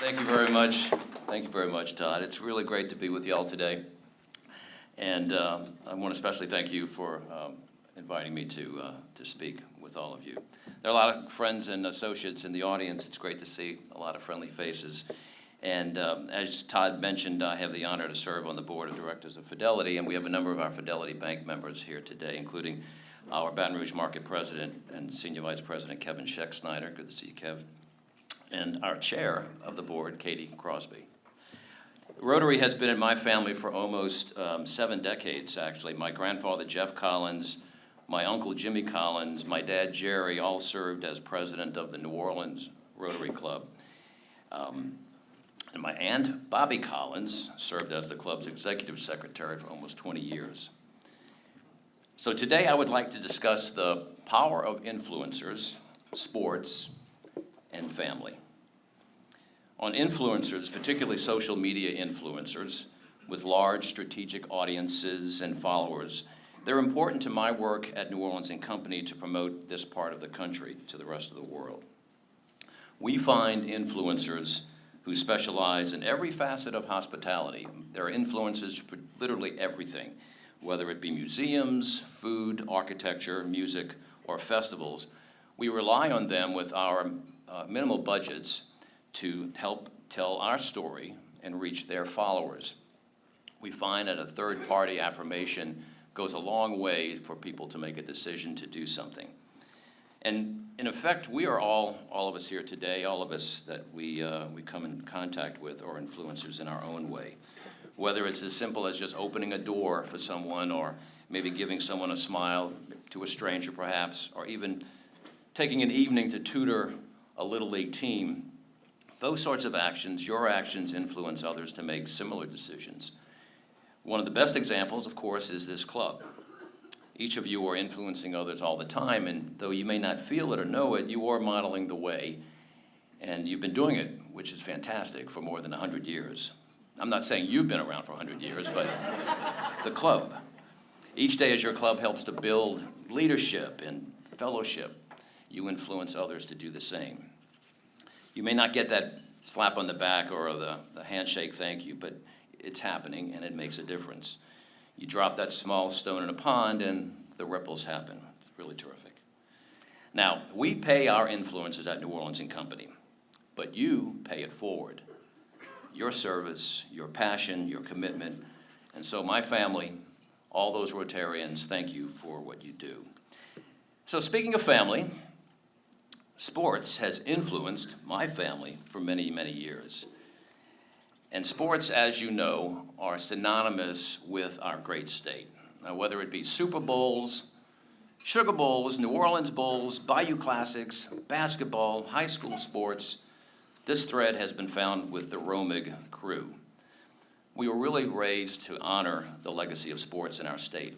Thank you very much. Thank you very much, Todd. It's really great to be with y'all today. And I want to especially thank you for inviting me to speak with all of you. There are a lot of friends and associates in the audience. It's great to see a lot of friendly faces. And as Todd mentioned, I have the honor to serve on the board of directors of Fidelity, and we have a number of our Fidelity Bank members here today, including our Baton Rouge Market President and Senior Vice President Kevin Scheck-Snyder. Good to see you, Kev. And our chair of the board, Katie Crosby. Rotary has been in my family for almost 7 decades, actually. My grandfather, Jeff Collins, my uncle, Jimmy Collins, my dad, Jerry, all served as president of the New Orleans Rotary Club. And my aunt, Bobby Collins, served as the club's executive secretary for almost 20 years. So today I would like to discuss the power of influencers, sports, and family. On influencers, particularly social media influencers with large strategic audiences and followers, they're important to my work at New Orleans & Company to promote this part of the country to the rest of the world. We find influencers who specialize in every facet of hospitality. There are influencers for literally everything, whether it be museums, food, architecture, music, or festivals. We rely on them with our minimal budgets to help tell our story and reach their followers. We find that a third-party affirmation goes a long way for people to make a decision to do something. And in effect, we are all of us here today, all of us that we come in contact with are influencers in our own way. Whether it's as simple as just opening a door for someone, or maybe giving someone a smile to a stranger perhaps, or even taking an evening to tutor a Little League team. Those sorts of actions, your actions, influence others to make similar decisions. One of the best examples, of course, is this club. Each of you are influencing others all the time, and though you may not feel it or know it, you are modeling the way, and you've been doing it, which is fantastic, for more than 100 years. I'm not saying you've been around for 100 years, but the club. Each day as your club helps to build leadership and fellowship, you influence others to do the same. You may not get that slap on the back or the handshake thank you, but it's happening and it makes a difference. You drop that small stone in a pond and the ripples happen. It's really terrific. Now, we pay our influencers at New Orleans & Company, but you pay it forward. Your service, your passion, your commitment, and so my family, all those Rotarians, thank you for what you do. So speaking of family, sports has influenced my family for many, many years. And sports, as you know, are synonymous with our great state. Now, whether it be Super Bowls, Sugar Bowls, New Orleans Bowls, Bayou Classics, basketball, high school sports, this thread has been found with the Romig crew. We were really raised to honor the legacy of sports in our state.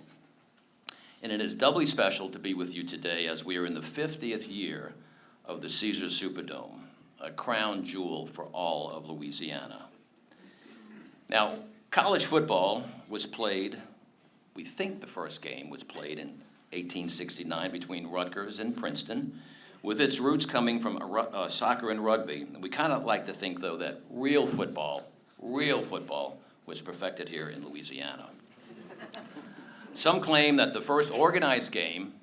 And it is doubly special to be with you today as we are in the 50th year of the Caesars Superdome, a crown jewel for all of Louisiana. Now, college football was played, we think the first game was played in 1869 between Rutgers and Princeton, with its roots coming from soccer and rugby. We kind of like to think, though, that real football was perfected here in Louisiana. Some claim that the first organized game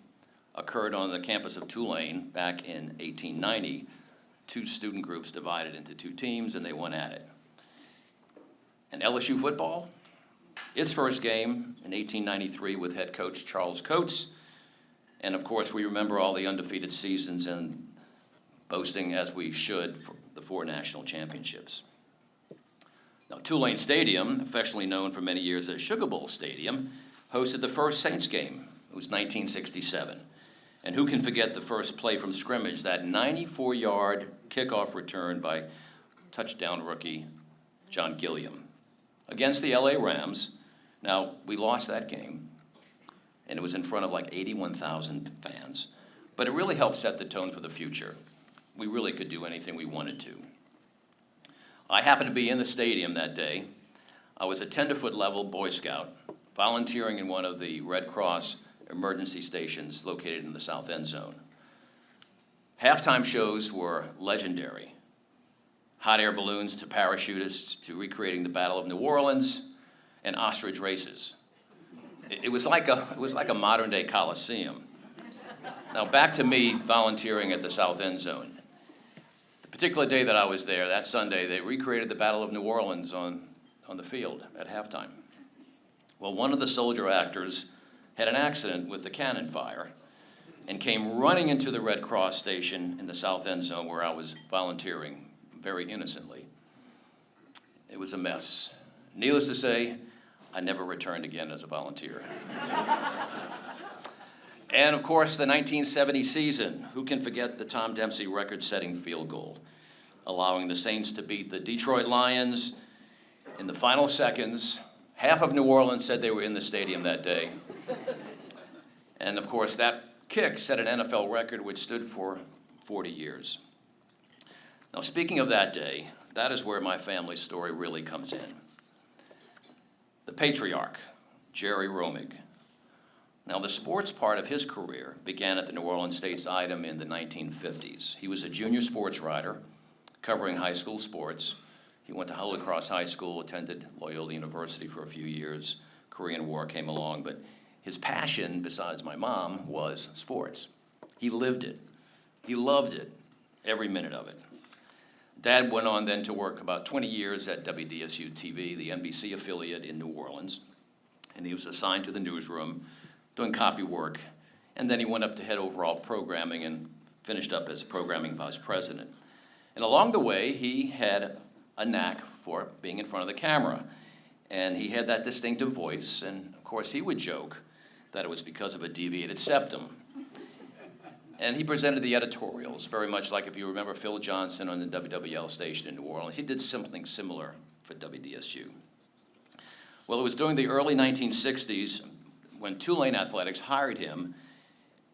occurred on the campus of Tulane back in 1890. 2 student groups divided into 2 teams and they went at it. And LSU football, its first game in 1893 with head coach Charles Coates. And of course we remember all the undefeated seasons and boasting, as we should, for the 4 national championships. Now Tulane Stadium, affectionately known for many years as Sugar Bowl Stadium, hosted the first Saints game. It was 1967. And who can forget the first play from scrimmage, that 94-yard kickoff return by touchdown rookie John Gilliam against the LA Rams. Now, we lost that game, and it was in front of like 81,000 fans. But it really helped set the tone for the future. We really could do anything we wanted to. I happened to be in the stadium that day. I was a tenderfoot level Boy Scout, volunteering in one of the Red Cross emergency stations located in the south end zone. Halftime shows were legendary. hot air balloons to parachutists to recreating the Battle of New Orleans and ostrich races. It was like a modern-day Coliseum. Now, back to me volunteering at the South End Zone. The particular day that I was there, that Sunday, they recreated the Battle of New Orleans on the field at halftime. Well, one of the soldier actors had an accident with the cannon fire and came running into the Red Cross station in the South End Zone where I was volunteering very innocently. It was a mess. Needless to say, I never returned again as a volunteer. And of course, the 1970 season. Who can forget the Tom Dempsey record-setting field goal, allowing the Saints to beat the Detroit Lions in the final seconds. Half of New Orleans said they were in the stadium that day. And of course, that kick set an NFL record which stood for 40 years. Now, speaking of that day, that is where my family story really comes in. The patriarch, Jerry Romig. Now, the sports part of his career began at the New Orleans State-Item in the 1950s. He was a junior sports writer covering high school sports. He went to Holy Cross High School, attended Loyola University for a few years. Korean War came along, but his passion, besides my mom, was sports. He lived it. He loved it, every minute of it. Dad went on then to work about 20 years at WDSU-TV, the NBC affiliate in New Orleans, and he was assigned to the newsroom, doing copy work, and then he went up to head overall programming and finished up as programming vice president. And along the way, he had a knack for being in front of the camera, and he had that distinctive voice, and of course he would joke that it was because of a deviated septum. And he presented the editorials, very much like if you remember Phil Johnson on the WWL station in New Orleans. He did something similar for WDSU. Well, it was during the early 1960s when Tulane Athletics hired him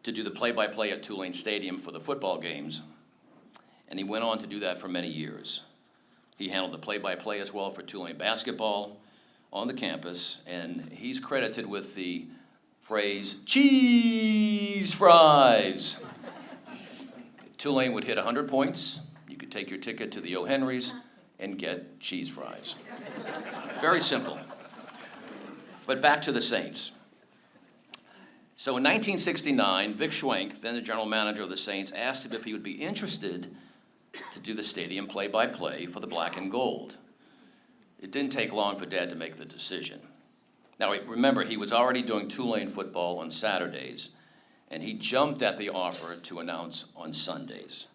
to do the play-by-play at Tulane Stadium for the football games, and he went on to do that for many years. He handled the play-by-play as well for Tulane basketball on the campus, and he's credited with the phrase, cheese fries. If Tulane would hit 100 points, you could take your ticket to the O. Henry's and get cheese fries. Very simple. But back to the Saints. So in 1969, Vic Schwenk, then the general manager of the Saints, asked him if he would be interested to do the stadium play-by-play for the black and gold. It didn't take long for Dad to make the decision. Now, remember, he was already doing Tulane football on Saturdays, and he jumped at the offer to announce on Sundays.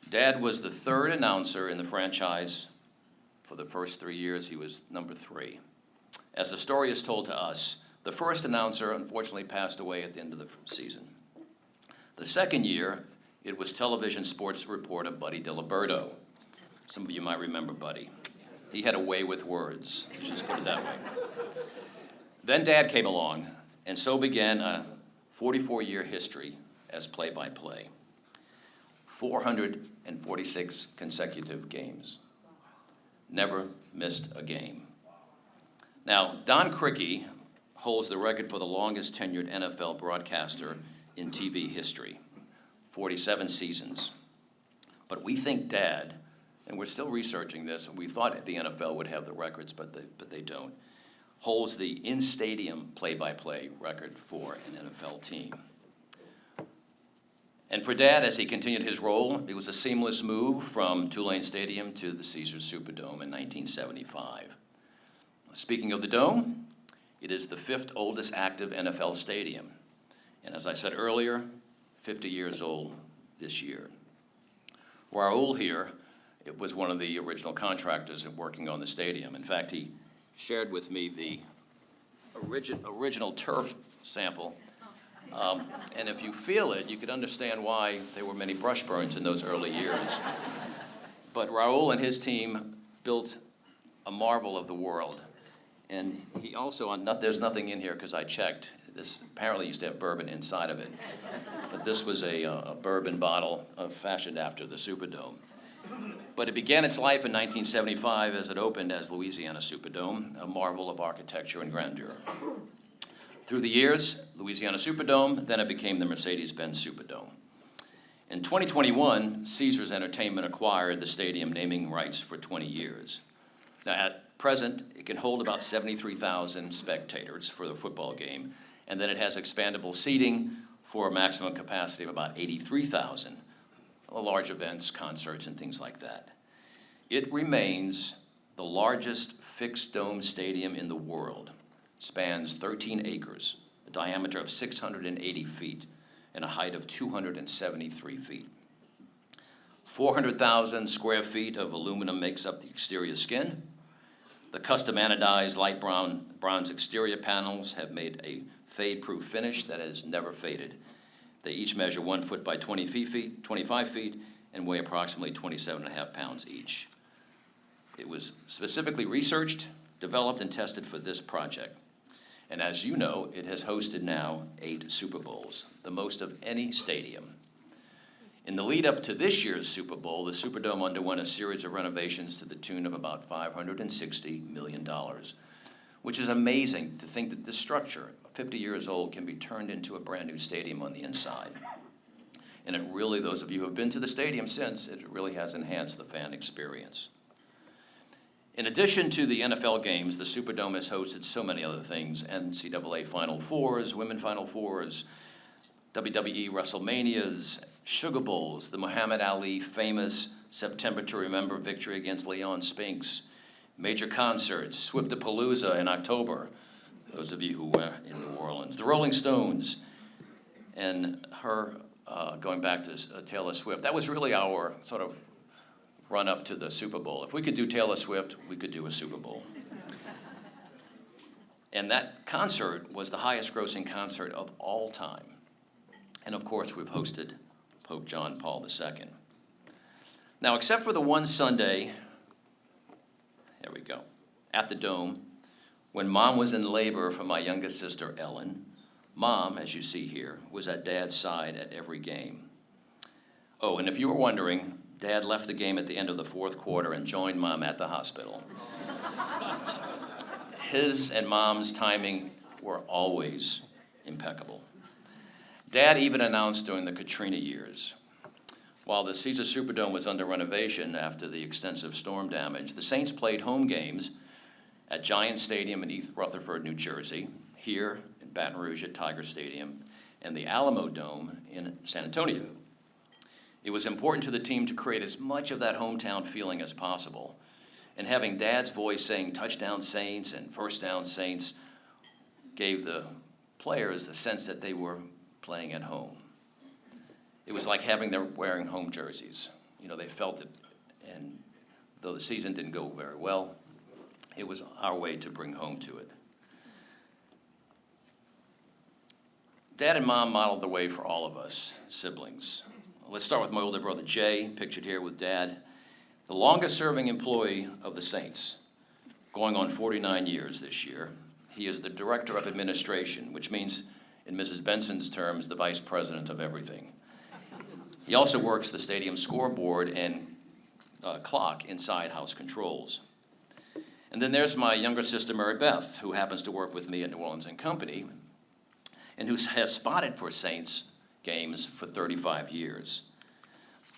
Dad was the third announcer in the franchise. For the first 3 years, he was number 3. As the story is told to us, the first announcer unfortunately passed away at the end of the season. The second year, it was television sports reporter Buddy Diliberto. Some of you might remember Buddy. He had a way with words, let's just put it that way. Then Dad came along, and so began a 44-year history as play-by-play. 446 consecutive games. Never missed a game. Now, Don Criqui holds the record for the longest tenured NFL broadcaster in TV history, 47 seasons. But we think Dad, and we're still researching this, and we thought the NFL would have the records, but they don't, holds the in-stadium play-by-play record for an NFL team. And for Dad, as he continued his role, it was a seamless move from Tulane Stadium to the Caesars Superdome in 1975. Speaking of the Dome, it is the 5th oldest active NFL stadium. And as I said earlier, 50 years old this year. Raul here, it was one of the original contractors working on the stadium. In fact, he shared with me the original turf sample. And if you feel it, you could understand why there were many brush burns in those early years. But Raul and his team built a marvel of the world. And he also, there's nothing in here because I checked. This apparently used to have bourbon inside of it. But this was a bourbon bottle fashioned after the Superdome. But it began its life in 1975 as it opened as Louisiana Superdome, a marvel of architecture and grandeur. Through the years, Louisiana Superdome, then it became the Mercedes-Benz Superdome. In 2021, Caesars Entertainment acquired the stadium naming rights for 20 years. Now, at present, it can hold about 73,000 spectators for the football game, and then it has expandable seating for a maximum capacity of about 83,000, large events, concerts, and things like that. It remains the largest fixed dome stadium in the world. It spans 13 acres, a diameter of 680 feet, and a height of 273 feet. 400,000 square feet of aluminum makes up the exterior skin. The custom anodized light bronze exterior panels have made a fade-proof finish that has never faded. They each measure 1 foot by 25 feet, and weigh approximately 27.5 pounds each. It was specifically researched, developed, and tested for this project. And as you know, it has hosted now 8 Super Bowls, the most of any stadium. In the lead up to this year's Super Bowl, the Superdome underwent a series of renovations to the tune of about $560 million, which is amazing to think that this structure, 50 years old, can be turned into a brand new stadium on the inside. And it really, those of you who have been to the stadium since, it really has enhanced the fan experience. In addition to the NFL games, the Superdome has hosted so many other things: NCAA Final Fours, Women Final Fours, WWE WrestleManias, Sugar Bowls, the Muhammad Ali famous September to Remember victory against Leon Spinks, major concerts, Swiftapalooza in October, those of you who were in New Orleans, the Rolling Stones, and her going back to Taylor Swift. That was really our sort of run up to the Super Bowl. If we could do Taylor Swift, we could do a Super Bowl. And that concert was the highest grossing concert of all time. And of course, we've hosted Pope John Paul II. Now, except for the one Sunday, there we go, at the Dome, when Mom was in labor for my youngest sister, Ellen, Mom, as you see here, was at Dad's side at every game. Oh, and if you were wondering, Dad left the game at the end of the 4th quarter and joined Mom at the hospital. His and Mom's timing were always impeccable. Dad even announced during the Katrina years, while the Caesars Superdome was under renovation after the extensive storm damage, the Saints played home games at Giant Stadium in East Rutherford, New Jersey, here in Baton Rouge at Tiger Stadium, and the Alamo Dome in San Antonio. It was important to the team to create as much of that hometown feeling as possible. And having Dad's voice saying touchdown Saints and first down Saints gave the players a sense that they were playing at home. It was like having them wearing home jerseys. You know, they felt it. And though the season didn't go very well, it was our way to bring home to it. Dad and Mom modeled the way for all of us, siblings. Let's start with my older brother, Jay, pictured here with Dad, the longest-serving employee of the Saints, going on 49 years this year. He is the Director of Administration, which means, in Mrs. Benson's terms, the Vice President of everything. He also works the stadium scoreboard and clock inside house controls. And then there's my younger sister, Mary Beth, who happens to work with me at New Orleans and Company, and who has spotted for Saints games for 35 years.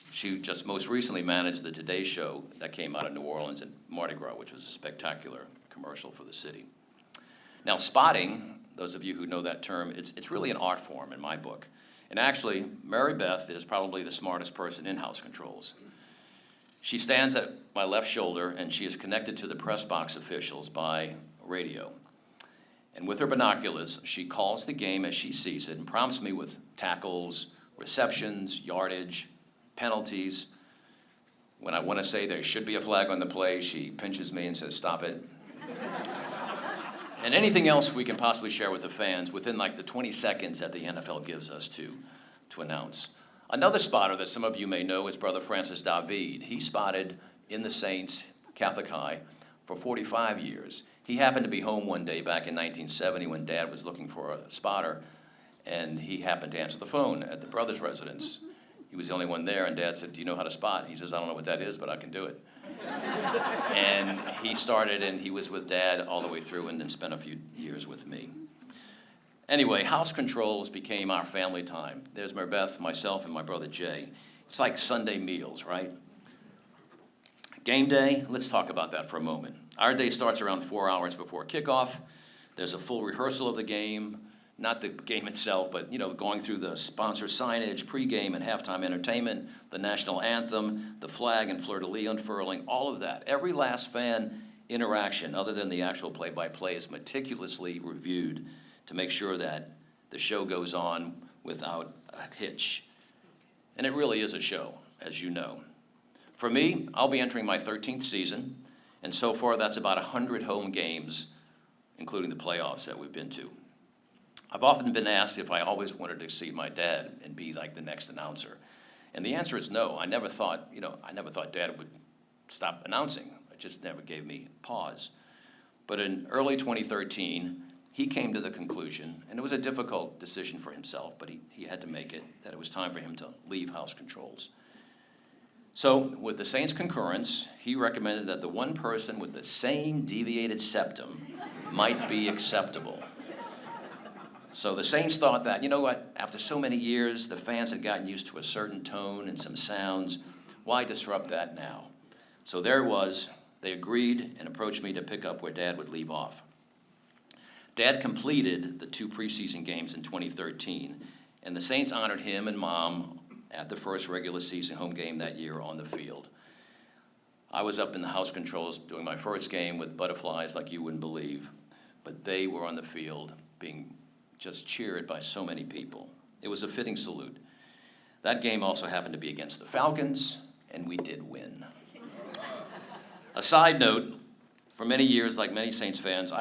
She just most recently managed the Today Show that came out of New Orleans and Mardi Gras, which was a spectacular commercial for the city. Now, spotting, those of you who know that term, it's really an art form in my book. And actually, Mary Beth is probably the smartest person in house controls. She stands at my left shoulder, and she is connected to the press box officials by radio. And with her binoculars, she calls the game as she sees it and prompts me with tackles, receptions, yardage, penalties. When I want to say there should be a flag on the play, she pinches me and says, "Stop it." And anything else we can possibly share with the fans within like the 20 seconds that the NFL gives us to announce. Another spotter that some of you may know is Brother Francis David. He spotted in the Saints Catholic High for 45 years. He happened to be home one day back in 1970 when Dad was looking for a spotter, and he happened to answer the phone at the brother's residence. He was the only one there, and Dad said, "Do you know how to spot?" He says, "I don't know what that is, but I can do it." And he started, and he was with Dad all the way through and then spent a few years with me. Anyway, house controls became our family time. There's Mary Beth, myself, and my brother Jay. It's like Sunday meals, right? Game day, let's talk about that for a moment. Our day starts around 4 hours before kickoff. There's a full rehearsal of the game, not the game itself, but going through the sponsor signage, pregame and halftime entertainment, the national anthem, the flag and fleur-de-lis unfurling, all of that. Every last fan interaction, other than the actual play-by-play, is meticulously reviewed to make sure that the show goes on without a hitch. And it really is a show, as you know. For me, I'll be entering my 13th season, and so far that's about 100 home games, including the playoffs that we've been to. I've often been asked if I always wanted to see my dad and be like the next announcer. And the answer is no. I never thought Dad would stop announcing. It just never gave me pause. But in early 2013, he came to the conclusion, and it was a difficult decision for himself, but he had to make it, that it was time for him to leave house controls. So with the Saints' concurrence, he recommended that the one person with the same deviated septum might be acceptable. So the Saints thought that, you know what, after so many years, the fans had gotten used to a certain tone and some sounds. Why disrupt that now? So there it was. They agreed and approached me to pick up where Dad would leave off. Dad completed the 2 preseason games in 2013, and the Saints honored him and Mom at the first regular season home game that year on the field. I was up in the house controls doing my first game with butterflies like you wouldn't believe, but they were on the field being just cheered by so many people. It was a fitting salute. That game also happened to be against the Falcons, and we did win. A side note, for many years, like many Saints fans,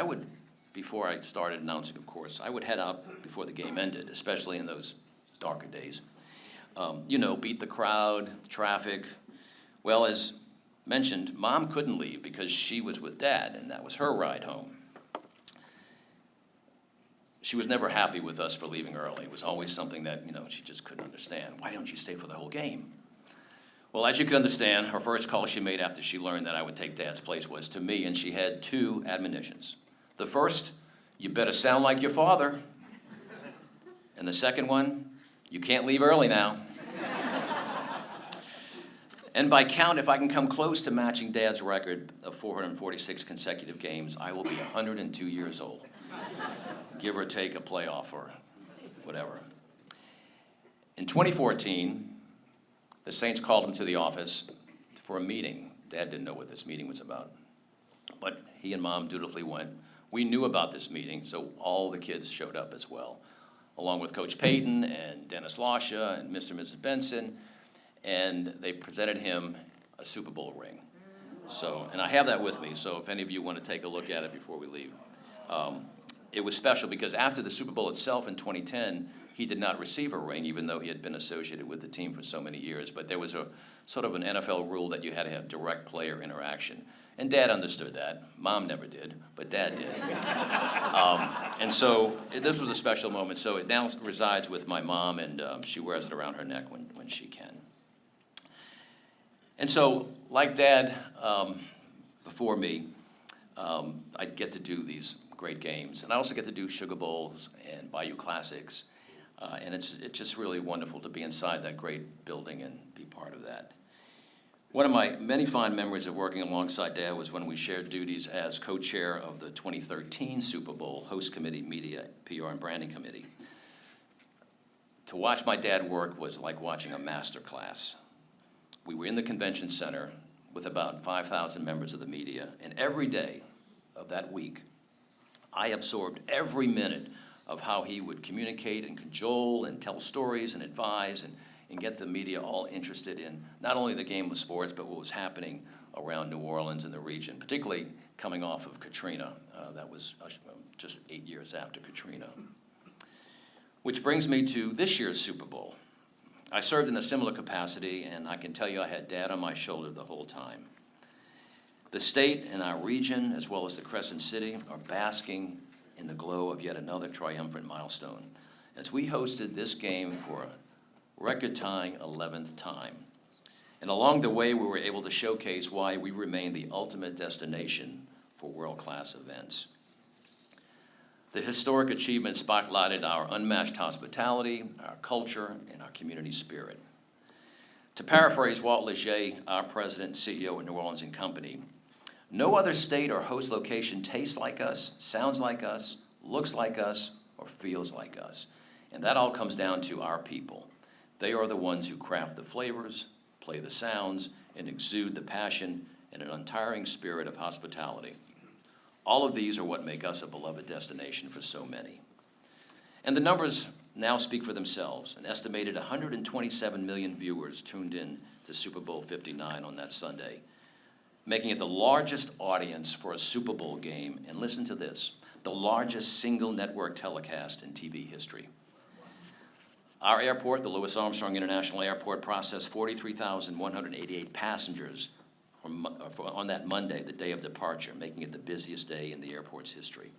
before I started announcing, of course, I would head out before the game ended, especially in those darker days. Beat the crowd, traffic. Well, as mentioned, Mom couldn't leave because she was with Dad, and that was her ride home. She was never happy with us for leaving early. It was always something that, she just couldn't understand. Why don't you stay for the whole game? Well, as you can understand, her first call she made after she learned that I would take Dad's place was to me, and she had 2 admonitions. The first, you better sound like your father. And the second one, you can't leave early now. And by count, if I can come close to matching Dad's record of 446 consecutive games, I will be 102 years old. Give or take a playoff or whatever. In 2014, the Saints called him to the office for a meeting. Dad didn't know what this meeting was about, but he and Mom dutifully went. We knew about this meeting, so all the kids showed up as well, along with Coach Payton and Dennis Lasha and Mr. and Mrs. Benson, and they presented him a Super Bowl ring. And I have that with me, so if any of you want to take a look at it before we leave. It was special because after the Super Bowl itself in 2010, he did not receive a ring, even though he had been associated with the team for so many years. But there was a sort of an NFL rule that you had to have direct player interaction. And Dad understood that. Mom never did, but Dad did. And so this was a special moment. So it now resides with my mom, and she wears it around her neck when she can. And so, like Dad before me, I get to do these great games. And I also get to do Sugar Bowls and Bayou Classics. And it's just really wonderful to be inside that great building and be part of that. One of my many fond memories of working alongside Dad was when we shared duties as co-chair of the 2013 Super Bowl Host Committee, Media, PR, and Branding Committee. To watch my dad work was like watching a master class. We were in the convention center with about 5,000 members of the media, and every day of that week, I absorbed every minute of how he would communicate and cajole and tell stories and advise and get the media all interested in not only the game of sports, but what was happening around New Orleans and the region, particularly coming off of Katrina. That was just 8 years after Katrina. Which brings me to this year's Super Bowl. I served in a similar capacity, and I can tell you I had Dad on my shoulder the whole time. The state and our region, as well as the Crescent City, are basking in the glow of yet another triumphant milestone as we hosted this game for a record-tying 11th time. And along the way, we were able to showcase why we remain the ultimate destination for world-class events. The historic achievement spotlighted our unmatched hospitality, our culture, and our community spirit. To paraphrase Walt Leger, our president and CEO at New Orleans and Company, no other state or host location tastes like us, sounds like us, looks like us, or feels like us. And that all comes down to our people. They are the ones who craft the flavors, play the sounds, and exude the passion and an untiring spirit of hospitality. All of these are what make us a beloved destination for so many. And the numbers now speak for themselves. An estimated 127 million viewers tuned in to Super Bowl 59 on that Sunday, making it the largest audience for a Super Bowl game, and listen to this, the largest single network telecast in TV history. Our airport, the Louis Armstrong International Airport, processed 43,188 passengers on that Monday, the day of departure, making it the busiest day in the airport's history.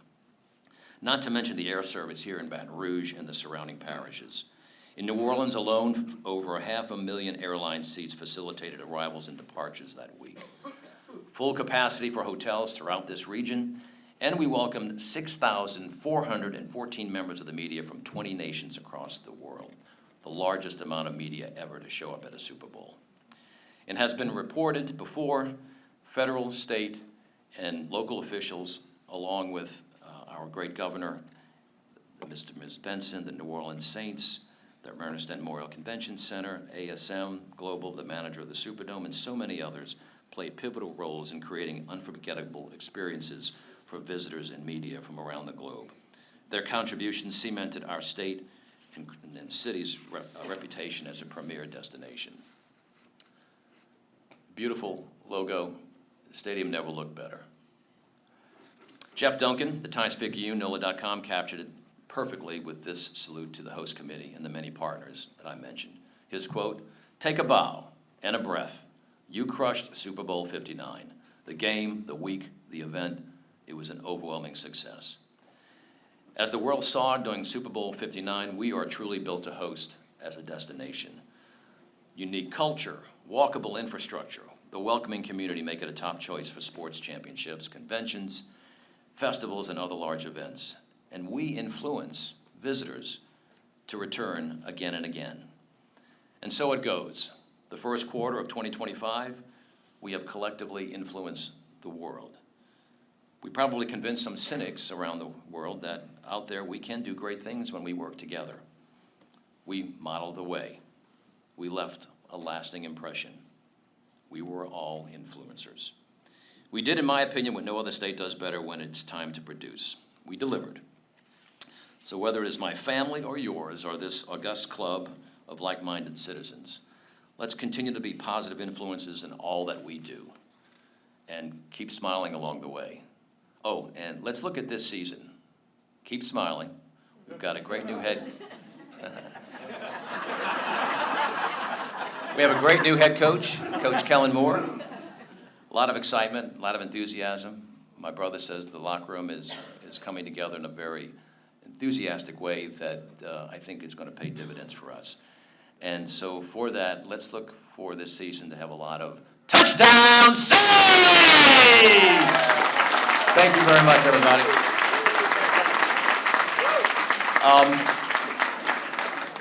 Not to mention the air service here in Baton Rouge and the surrounding parishes. In New Orleans alone, over 500,000 airline seats facilitated arrivals and departures that week. Full capacity for hotels throughout this region, and we welcomed 6,414 members of the media from 20 nations across the world, the largest amount of media ever to show up at a Super Bowl. And has been reported before, federal, state, and local officials, along with our great governor, Ms. Benson, the New Orleans Saints, the Mariners Memorial Convention Center, ASM Global, the manager of the Superdome, and so many others, played pivotal roles in creating unforgettable experiences for visitors and media from around the globe. Their contributions cemented our state and the city's reputation as a premier destination. Beautiful logo. The stadium never looked better. Jeff Duncan, the Times-Picayune, NOLA.com, captured it perfectly with this salute to the host committee and the many partners that I mentioned. His quote, "Take a bow and a breath. You crushed Super Bowl 59. The game, the week, the event, it was an overwhelming success." As the world saw during Super Bowl 59, we are truly built to host as a destination. Unique culture, walkable infrastructure, the welcoming community make it a top choice for sports championships, conventions, festivals, and other large events. And we influence visitors to return again and again. And so it goes. The first quarter of 2025, we have collectively influenced the world. We probably convinced some cynics around the world that out there we can do great things when we work together. We modeled the way. We left a lasting impression. We were all influencers. We did, in my opinion, what no other state does better when it's time to produce. We delivered. So whether it is my family or yours or this august club of like-minded citizens, let's continue to be positive influences in all that we do and keep smiling along the way. Oh, and let's look at this season. Keep smiling. We've got a great new head. We have a great new head coach, Coach Kellen Moore. A lot of excitement, a lot of enthusiasm. My brother says the locker room is coming together in a very enthusiastic way that I think is going to pay dividends for us. And so for that, let's look for this season to have a lot of touchdown saves! Thank you very much, everybody.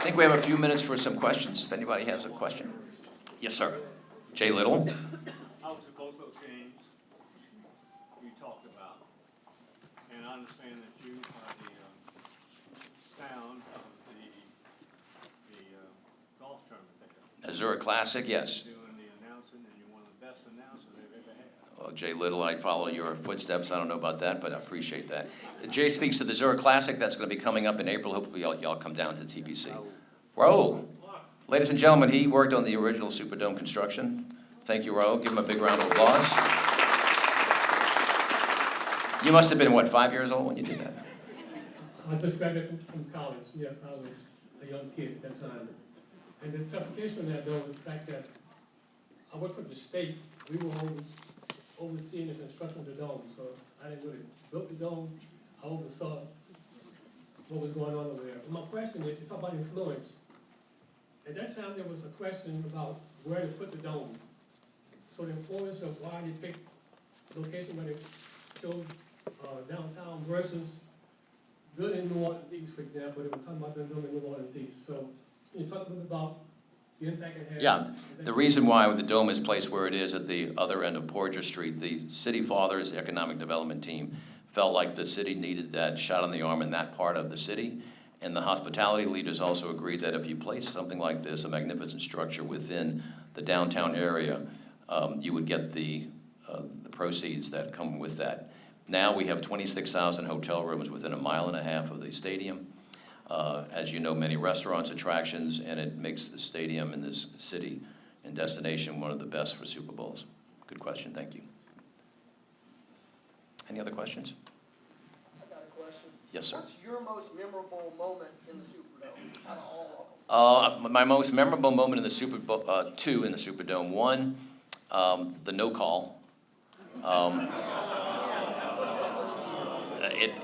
I think we have a few minutes for some questions, if anybody has a question. Yes, sir. Jay Little. How was both those games you talked about? And I understand that you are the sound of the golf tournament there. Zurich Classic, yes. Doing the announcing, and you're one of the best announcers they've ever had. Well, Jay Little, I follow your footsteps. I don't know about that, but I appreciate that. Jay speaks to the Zurich Classic. That's going to be coming up in April. Hopefully, y'all come down to TPC. Raul. Ladies and gentlemen, he worked on the original Superdome construction. Thank you, Raul. Give him a big round of applause. You must have been, what, 5 years old when you did that? I just graduated from college. Yes, I was a young kid at that time. And the clarification on that, though, is the fact that I worked for the state. We were overseeing the construction of the dome, so I didn't really build the dome. I oversaw what was going on over there. But my question is, you talk about influence. At that time, there was a question about where to put the dome. So the influence of why they picked the location where they chose downtown versus building New Orleans East, for example, they were talking about them building New Orleans East. So can you talk a little bit about the impact it had? Yeah, the reason why the Dome is placed where it is at the other end of Porger Street, the city fathers, the economic development team, felt like the city needed that shot on the arm in that part of the city. And the hospitality leaders also agreed that if you place something like this, a magnificent structure within the downtown area, you would get the proceeds that come with that. Now we have 26,000 hotel rooms within 1.5 miles of the stadium. As you know, many restaurants, attractions, and it makes the stadium in this city and destination one of the best for Super Bowls. Good question, thank you. Any other questions? I got a question. Yes, sir. What's your most memorable moment in the Superdome out of all of them? My most memorable moment in the Super Bowl, two in the Superdome. One, the no call.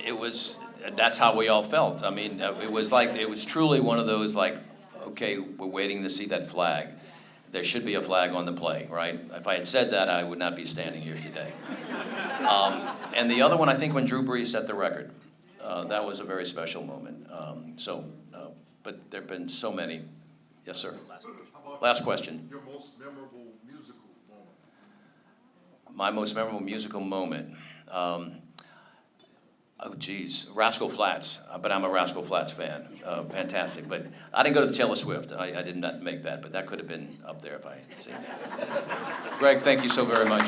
It was, that's how we all felt. I mean, it was truly one of those like, okay, we're waiting to see that flag. There should be a flag on the play, right? If I had said that, I would not be standing here today. And the other one, I think when Drew Brees set the record. That was a very special moment. But there have been so many. Yes, sir. Last question. Your most memorable musical moment? My most memorable musical moment. Oh, geez, Rascal Flatts, but I'm a Rascal Flatts fan. Fantastic, but I didn't go to Taylor Swift. I did not make that, but that could have been up there if I had seen that. Greg, thank you so very much.